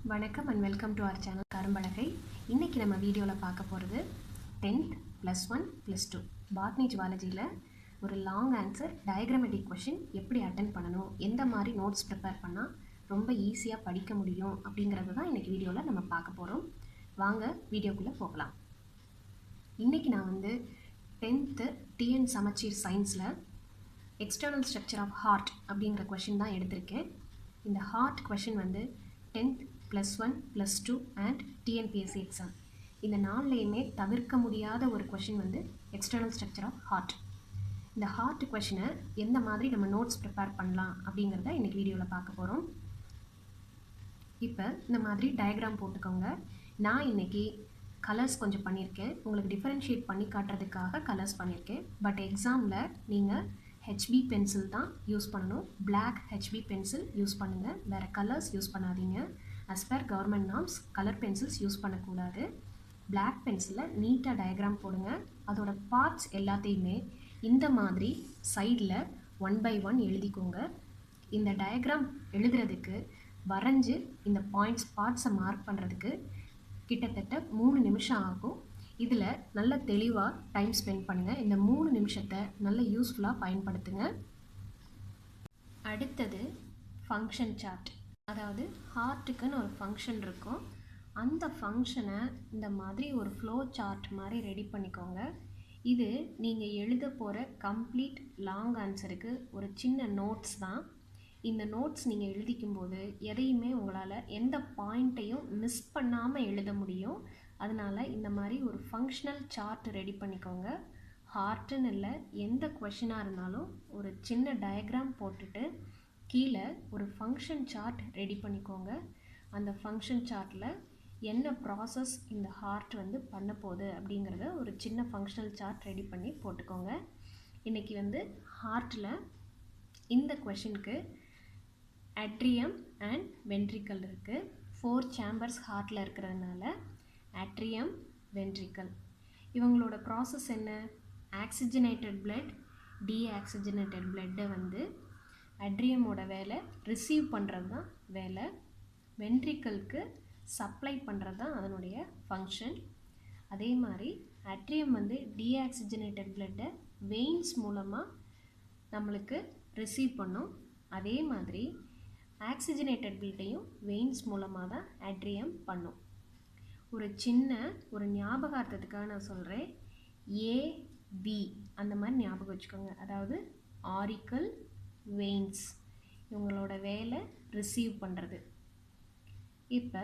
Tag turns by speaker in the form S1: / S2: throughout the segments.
S1: வணக்கம் and welcome to our channel Karumpalagai. இன்றைக்கி நம்ம வீடியோவில் பார்க்க போகிறது 10th +1 +2 பாட்னி ஜுவாலஜியில் ஒரு லாங் ஆன்சர் டயக்ராமேட்டிக் கொஷின் எப்படி அட்டென்ட் பண்ணணும், எந்த மாதிரி நோட்ஸ் ப்ரிப்பேர் பண்ணால் ரொம்ப ஈஸியாக படிக்க முடியும் அப்படிங்கிறது தான் இன்றைக்கி வீடியோவில் நம்ம பார்க்க போகிறோம். வாங்க வீடியோக்குள்ளே போகலாம். இன்றைக்கி நான் 10th டிஎன் சமச்சீர் சயின்ஸில் எக்ஸ்டர்னல் ஸ்ட்ரக்சர் ஆஃப் ஹார்ட் அப்படிங்கிற கொஷின் தான் எடுத்திருக்கேன். இந்த heart question 10th +1 +2 and TNPSC exam இந்த நாள்லையுமே தவிர்க்க முடியாத ஒரு question external structure of heart. இந்த ஹார்ட் கொஷினை எந்த மாதிரி நம்ம நோட்ஸ் ப்ரிப்பேர் பண்ணலாம் அப்படிங்கிறத இன்றைக்கி வீடியோவில் பார்க்க போகிறோம். இப்போ இந்த மாதிரி டயக்ராம் போட்டுக்கோங்க. நான் இன்றைக்கி கலர்ஸ் கொஞ்சம் பண்ணியிருக்கேன், உங்களுக்கு டிஃபரன்ஷியேட் பண்ணி காட்டுறதுக்காக கலர்ஸ் பண்ணியிருக்கேன். பட் எக்ஸாமில் நீங்கள் ஹெச்பி பென்சில் தான் யூஸ் பண்ணணும். பிளாக் ஹெச்பி பென்சில் யூஸ் பண்ணுங்கள், வேறு கலர்ஸ் யூஸ் பண்ணாதீங்க. as per government norms colour pencils use பண்ணக்கூடாது. பிளாக் பென்சிலில் நீட்டாக டயக்ராம் போடுங்க. அதோட பார்ட்ஸ் எல்லாத்தையுமே இந்த மாதிரி சைடில் 1 by 1 எழுதிக்கோங்க. இந்த டயக்ராம் எழுதுறதுக்கு வரைஞ்சி இந்த பார்ட்ஸை மார்க் பண்ணுறதுக்கு கிட்டத்தட்ட 3 நிமிஷம் ஆகும். இதில் நல்ல தெளிவாக டைம் ஸ்பெண்ட் பண்ணுங்கள். இந்த 3 நிமிஷத்தை நல்ல யூஸ்ஃபுல்லாக பயன்படுத்துங்க. அடுத்தது ஃபங்க்ஷன் சார்ட். அதாவது ஹார்ட்டுக்குன்னு ஒரு ஃபங்க்ஷன் இருக்கும். அந்த ஃபங்க்ஷனை இந்த மாதிரி ஒரு ஃப்ளோ சார்ட் மாதிரி ரெடி பண்ணிக்கோங்க. இது நீங்கள் எழுத போகிற கம்ப்ளீட் லாங் ஆன்சருக்கு ஒரு சின்ன நோட்ஸ் தான். இந்த நோட்ஸ் நீங்கள் எழுதிக்கும்போது எதையுமே உங்களால் எந்த பாயிண்ட்டையும் மிஸ் பண்ணாமல் எழுத முடியும். அதனால் இந்த மாதிரி ஒரு ஃபங்க்ஷனல் சார்ட் ரெடி பண்ணிக்கோங்க. ஹார்ட்டுன்னு இல்லை, எந்த கொஷினாக இருந்தாலும் ஒரு சின்ன டயக்ராம் போட்டுட்டு கீழே ஒரு ஃபங்க்ஷன் சார்ட் ரெடி பண்ணிக்கோங்க. அந்த ஃபங்க்ஷன் சார்ட்டில் என்ன ப்ராசஸ் இந்த ஹார்ட் பண்ண போகுது அப்படிங்கிறத ஒரு சின்ன ஃபங்க்ஷனல் சார்ட் ரெடி பண்ணி போட்டுக்கோங்க. இன்றைக்கி ஹார்ட்டில் இந்த கொஷினுக்கு அட்ரியம் அண்ட் வென்ட்ரிக்கல் இருக்குது. 4 சேம்பர்ஸ் ஹார்ட்டில் இருக்கிறதுனால அட்ரியம் வென்ட்ரிக்கல். இவங்களோட ப்ராசஸ் என்ன? ஆக்சிஜனேட்டட் பிளட் டீஆக்சிஜனேட்டட் பிளட்டை அட்ரியமோட வேலை ரிசீவ் பண்ணுறது தான் வேலை. வென்ட்ரிக்கலுக்கு சப்ளை பண்ணுறது தான் அதனுடைய ஃபங்க்ஷன். அதே மாதிரி அட்ரியம் டீஆக்சிஜனேட்டட் பிளட்டை வெயின்ஸ் மூலமாக நம்மளுக்கு ரிசீவ் பண்ணும். அதே மாதிரி ஆக்சிஜனேட்டட் பிளட்டையும் வெயின்ஸ் மூலமாக தான் அட்ரியம் பண்ணும். ஒரு ஞாபகார்த்தத்துக்காக நான் சொல்கிறேன். ஏபி அந்த மாதிரி ஞாபகம் வச்சுக்கோங்க. அதாவது ஆரிக்கல், வெயின்ஸ், இவங்களோட வேலை ரிசீவ் பண்ணுறது. இப்போ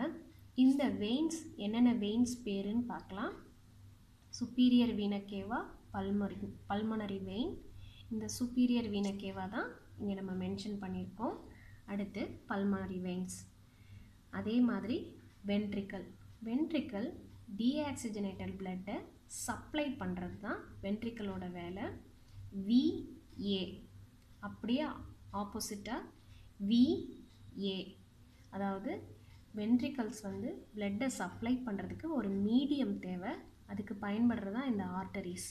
S1: இந்த வெயின்ஸ் என்னென்ன வெயின்ஸ் பேருன்னு பார்க்கலாம். சுப்பீரியர் வீனா கேவா, பல்மனரி வெயின். இந்த சுப்பீரியர் வீனா கேவா தான் இங்கே நம்ம மென்ஷன் பண்ணியிருக்கோம். அடுத்து பல்மனரி வெயின்ஸ். அதே மாதிரி வென்ட்ரிக்கல் டீஆக்சிஜனேட்டட் பிளட்டை சப்ளை பண்ணுறது தான் வென்ட்ரிக்கலோட வேலை. விஏ அப்படியே ஆப்போசிட்டாக விஏ, அதாவது வென்ட்ரிக்கல்ஸ் பிளட்டை சப்ளை பண்ணுறதுக்கு ஒரு மீடியம் தேவை. அதுக்கு பயன்படுறது தான் இந்த ஆர்டரிஸ்.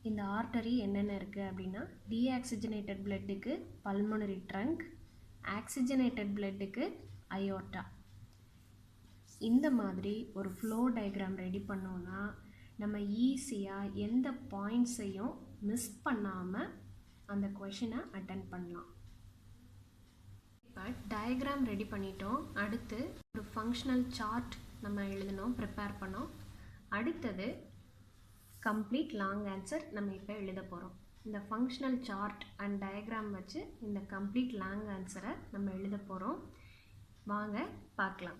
S1: இந்த ஆர்டரி என்னென்ன இருக்குது அப்படின்னா, டீஆக்சிஜனேட்டட் பிளட்டுக்கு பல்மனரி ட்ரங்க், ஆக்சிஜனேட்டட் பிளட்டுக்கு அயோர்ட்டா. இந்த மாதிரி ஒரு ஃப்ளோ டயக்ராம் ரெடி பண்ணோன்னா நம்ம ஈஸியாக எந்த பாயிண்ட்ஸையும் மிஸ் பண்ணாமல் அந்த கொஷினை அட்டென்ட் பண்ணலாம். இப்போ டயக்ராம் ரெடி பண்ணிட்டோம். அடுத்து ஒரு ஃபங்க்ஷனல் சார்ட் நம்ம எழுதணும், ப்ரிப்பேர் பண்ணோம். அடுத்தது கம்ப்ளீட் லாங் ஆன்சர் நம்ம இப்போ எழுத போகிறோம். இந்த ஃபங்க்ஷனல் சார்ட் அண்ட் டயக்ராம் வச்சு இந்த கம்ப்ளீட் லாங் ஆன்சரை நம்ம எழுத போகிறோம். வாங்க பார்க்கலாம்.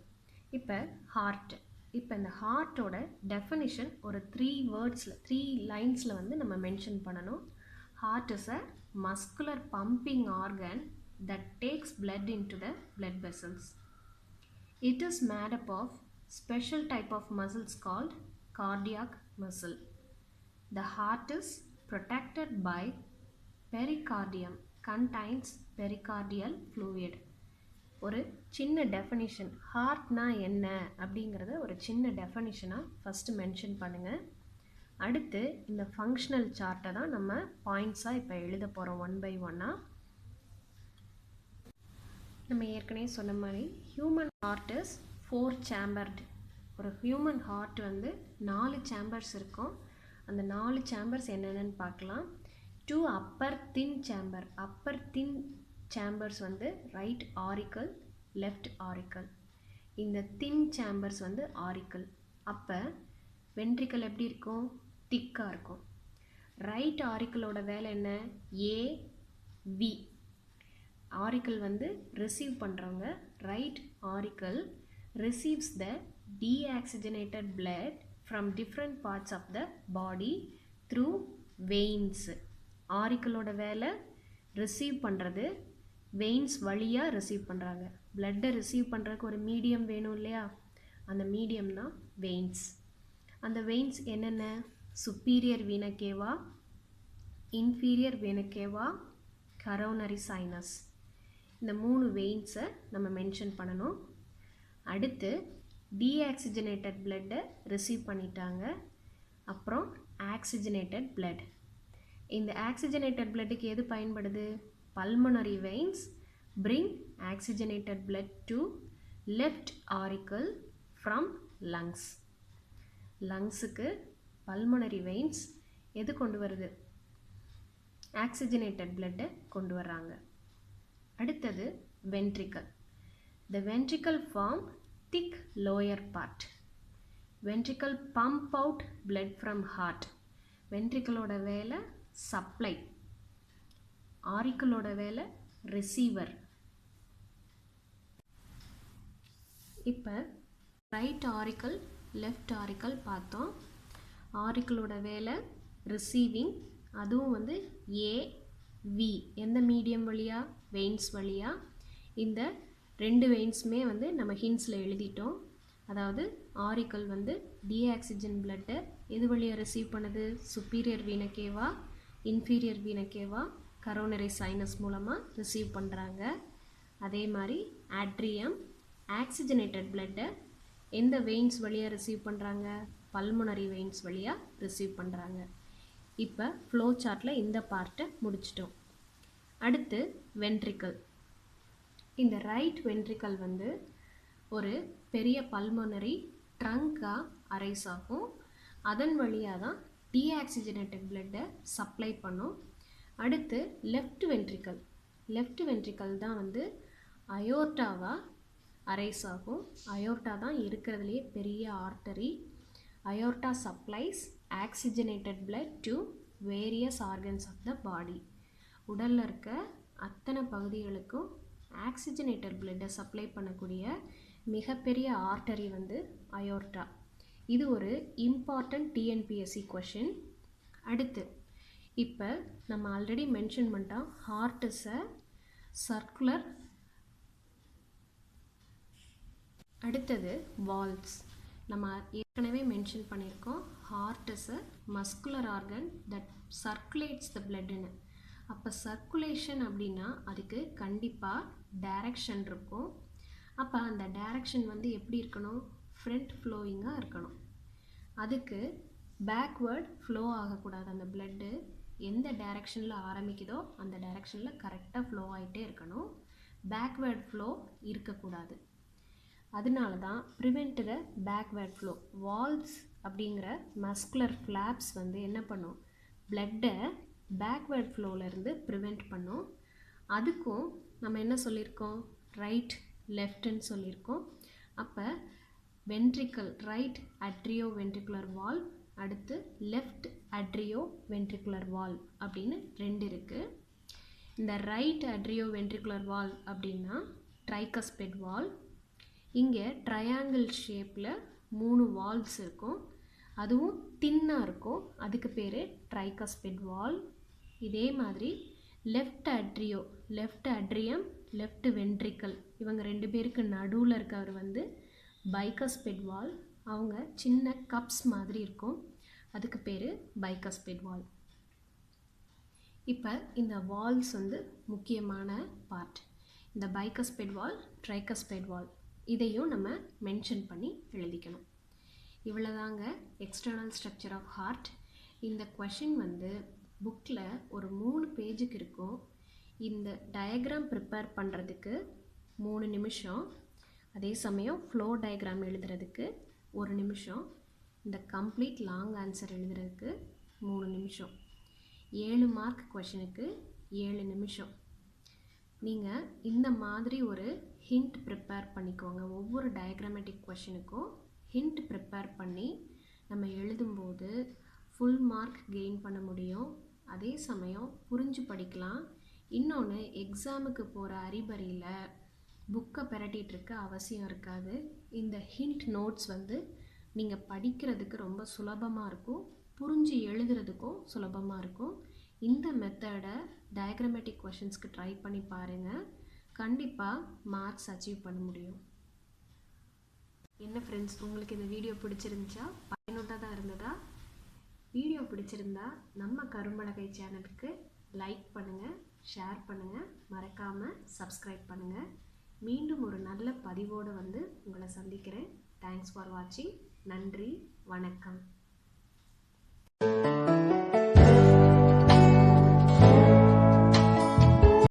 S1: இப்போ ஹார்ட். இப்போ இந்த ஹார்ட்டோட டெஃபினிஷன் ஒரு 3 லைன்ஸில் நம்ம மென்ஷன் பண்ணணும். Heart is a muscular pumping organ that takes blood into the blood vessels. It is made up of special type of muscles called cardiac muscle. The heart is protected by pericardium, contains pericardial fluid. ஒரு சின்ன definition, ஹார்ட்னா என்ன அப்படிங்கிறத ஒரு சின்ன டெஃபினிஷனாக first mention பண்ணுங்கள். அடுத்து இந்த functional சார்ட்டை தான் நம்ம பாயிண்ட்ஸாக இப்போ எழுத போகிறோம் 1 by 1. நம்ம ஏற்கனவே சொன்ன மாதிரி ஹியூமன் ஹார்ட் இஸ் 4 சேம்பர்டு. ஒரு ஹியூமன் ஹார்ட் வந்து 4 சேம்பர்ஸ் இருக்கும். அந்த 4 சேம்பர்ஸ் என்னென்னு பார்க்கலாம். 2 அப்பர் தின் சேம்பர். அப்பர் தின் சேம்பர்ஸ் வந்து ரைட் ஆரிக்கல், லெஃப்ட் ஆரிக்கல். இந்த தின் சேம்பர்ஸ் வந்து ஆரிக்கல். அப்போ வென்ட்ரிக்கல் எப்படி இருக்கும்? திக்காக இருக்கும். ரைட் ஆரிக்கலோட வேலை என்ன? ஏவி. ஆரிக்கல் வந்து ரிசீவ் பண்ணுறவங்க. Right auricle receives the deoxygenated blood from different parts of the body through veins. ஆரிக்கலோட வேலை ரிசீவ் பண்ணுறது. வெயின்ஸ் வழியாக ரிசீவ் பண்ணுறாங்க. பிளட்டை ரிசீவ் பண்ணுறதுக்கு ஒரு மீடியம் வேணும் இல்லையா? அந்த மீடியம் தான் வெயின்ஸ். அந்த வெயின்ஸ் என்னென்ன? சுப்பீரியர் வீனா கேவா, இன்ஃபீரியர் வீனா கேவா, கரோனரி சைனஸ். இந்த 3 வெயின்ஸை நம்ம மென்ஷன் பண்ணணும். அடுத்து டீஆக்சிஜனேட்டட் பிளட்டை ரிசீவ் பண்ணிட்டாங்க. அப்புறம் ஆக்சிஜனேட்டட் பிளட். இந்த ஆக்சிஜனேட்டட் பிளட்டுக்கு எது பயன்படுது? Pulmonary veins bring oxygenated blood to left auricle from lungs. லங்ஸுக்கு பல்மனரி வெயின்ஸ் எது கொண்டு வருது? ஆக்சிஜனேட்டட் பிளட்டை கொண்டு வர்றாங்க. அடுத்தது ventricle. The ventricle form thick lower part. Ventricle pump out blood from heart. வென்ட்ரிக்கலோட வேலை சப்ளை. ஆரிக்கலோட வேலை ரிசீவர். இப்போ ரைட் ஆரிக்கல், லெஃப்ட் ஆரிக்கல் பார்த்தோம். ஆரிக்கலோட வேலை ரிசீவிங். அதுவும் வந்து ஏவி. எந்த மீடியம் வழியாக? வெயின்ஸ் வழியாக. இந்த 2 வெயின்ஸுமே வந்து நம்ம ஹின்ஸில் எழுதிட்டோம். அதாவது ஆரிக்கல் வந்து டீஆக்சிஜன் பிளட்டை எது வழியாக ரிசீவ் பண்ணுது? சுப்பீரியர் வீனா கேவா, இன்ஃபீரியர் வீனா கேவா, கரோனரி சைனஸ் மூலமாக ரிசீவ் பண்ணுறாங்க. அதே மாதிரி ஆட்ரியம் ஆக்சிஜனேட்டட் பிளட்டை எந்த வெயின்ஸ் வழியாக ரிசீவ் பண்ணுறாங்க? பல்மனரி வெயின்ஸ் வழியாக ரிசீவ் பண்ணுறாங்க. இப்போ ஃப்ளோ சார்ட்டில் இந்த பார்ட்டை முடிச்சிட்டோம். அடுத்து வென்ட்ரிக்கல். இந்த ரைட் வென்ட்ரிக்கல் வந்து ஒரு பெரிய பல்மனரி ட்ரங்காக அரைஸ் ஆகும். அதன் வழியாக தான் டீஆக்சிஜனேட்டட் பிளட்டை சப்ளை பண்ணும். அடுத்து லெஃப்ட் வென்ட்ரிக்கல். லெஃப்ட் வென்ட்ரிக்கல் தான் வந்து அயோர்ட்டாவாக அரைஸ் ஆகும். அயோர்ட்டா தான் இருக்கிறதுலே பெரிய artery. Aorta supplies oxygenated blood to various organs of the body. உடலில் இருக்க அத்தனை பகுதிகளுக்கும் ஆக்சிஜனேட்டட் பிளட்டை சப்ளை பண்ணக்கூடிய மிகப்பெரிய ஆர்டரி வந்து அயோர்ட்டா. இது ஒரு இம்பார்ட்டன்ட் டிஎன்பிஎஸ்சி கொஷின். அடுத்து இப்போ நம்ம ஆல்ரெடி மென்ஷன் பண்ணிட்டோம், ஹார்ட் இஸ் அ சர்க்குலர். அடுத்தது வால்வ்ஸ். நம்ம ஏற்கனவே மென்ஷன் பண்ணியிருக்கோம், heart is a muscular organ that circulates the பிளட்னு. அப்போ சர்க்குலேஷன் அப்படின்னா அதுக்கு கண்டிப்பாக டைரக்ஷன் இருக்கும். அப்போ அந்த டைரக்ஷன் வந்து எப்படி இருக்கணும்? ஃப்ரண்ட் ஃப்ளோயிங்காக இருக்கணும். அதுக்கு பேக்வேர்ட் ஃப்ளோ ஆகக்கூடாது. அந்த பிளட்டு எந்த டைரக்ஷனில் ஆரம்பிக்குதோ அந்த டைரக்ஷனில் கரெக்டாக ஃப்ளோ ஆகிட்டே இருக்கணும். பேக்வேர்ட் ஃப்ளோ இருக்கக்கூடாது. அதனால தான் ப்ரிவெண்ட் த பேக்வேர்ட் ஃப்ளோ. வால்வ்ஸ் அப்படிங்கிற மஸ்குலர் ஃப்ளாப்ஸ் வந்து என்ன பண்ணும்? பிளட்டை பேக்வேர்ட் ஃப்ளோவிலேருந்து ப்ரிவெண்ட் பண்ணும். அதுக்கும் நம்ம என்ன சொல்லியிருக்கோம்? ரைட் லெஃப்ட்னு சொல்லியிருக்கோம். அப்போ ventricle, right atrio ventricular valve, அடுத்து லெஃப்ட் அட்ரியோ வென்ட்ரிகுலர் வால்வ் அப்படின்னு 2 இருக்குது. இந்த ரைட் அட்ரியோ வென்ட்ரிகுலர் வால்வ் அப்படின்னா ட்ரைகஸ்பெட் வால்வ். இங்கே ட்ரையாங்கிள் ஷேப்பில் 3 வால்வ்ஸ் இருக்கும். அதுவும் தின்னாக இருக்கும். அதுக்கு பேர் ட்ரைகஸ்பெட் வால்வ். இதே மாதிரி லெஃப்ட் அட்ரியம், லெஃப்ட் வென்ட்ரிக்கல், இவங்க 2 பேருக்கு நடுவில் இருக்கவர் வந்து பைகஸ்பெட் வால்வ். அவங்க சின்ன கப்ஸ் மாதிரி இருக்கும். அதுக்கு பேர் பைகஸ்பெட் வால்வ். இப்போ இந்த வால்வ்ஸ் வந்து முக்கியமான பார்ட். இந்த பைகஸ்பெட் வால்வ், ட்ரைகஸ்பெட் வால்வ் இதையும் நம்ம மென்ஷன் பண்ணி எழுதிக்கணும். இவ்வளோதாங்க எக்ஸ்டர்னல் ஸ்ட்ரக்சர் ஆஃப் ஹார்ட். இந்த கொஷின் வந்து புக்கில் ஒரு 3 பேஜுக்கு இருக்கும். இந்த டயக்ராம் ப்ரிப்பேர் பண்ணுறதுக்கு 3 நிமிஷம். அதே சமயம் ஃப்ளோ டயக்ராம் எழுதுறதுக்கு 1 நிமிஷம், இந்த கம்ப்ளீட் லாங் ஆன்சர் எழுதுறதுக்கு 3 நிமிஷம். 7 மார்க் கொஷனுக்கு 7 நிமிஷம். நீங்கள் இந்த மாதிரி ஒரு ஹிண்ட் ப்ரிப்பேர் பண்ணிக்கோங்க. ஒவ்வொரு டயக்ராமேட்டிக் கொஷனுக்கும் ஹிண்ட் ப்ரிப்பேர் பண்ணி நம்ம எழுதும்போது ஃபுல் மார்க் கெயின் பண்ண முடியும். அதே சமயம் புரிஞ்சு படிக்கலாம். இன்னொன்று, எக்ஸாமுக்கு போகிற அறிபறியில் புக்கை பெரட்டிகிட்டு இருக்க அவசியம் இருக்காது. இந்த ஹிண்ட் நோட்ஸ் நீங்கள் படிக்கிறதுக்கு ரொம்ப சுலபமாக இருக்கும், புரிஞ்சு எழுதுறதுக்கும் சுலபமாக இருக்கும். இந்த மெத்தடை டயக்ராமேட்டிக் கொஷின்ஸ்க்கு ட்ரை பண்ணி பாருங்கள். கண்டிப்பாக மார்க்ஸ் அச்சீவ் பண்ண முடியும். என்ன ஃப்ரெண்ட்ஸ், உங்களுக்கு இந்த வீடியோ பிடிச்சிருந்துச்சா? பயனுள்ளதாக இருந்ததா? வீடியோ பிடிச்சிருந்தா நம்ம கரும்பலகை சேனலுக்கு லைக் பண்ணுங்கள், ஷேர் பண்ணுங்கள், மறக்காமல் சப்ஸ்கிரைப் பண்ணுங்கள். மீண்டும் ஒரு நல்ல பதிவோடு உங்களை சந்திக்கிறேன். தேங்க்ஸ் ஃபார் வாட்சிங். நன்றி, வணக்கம்.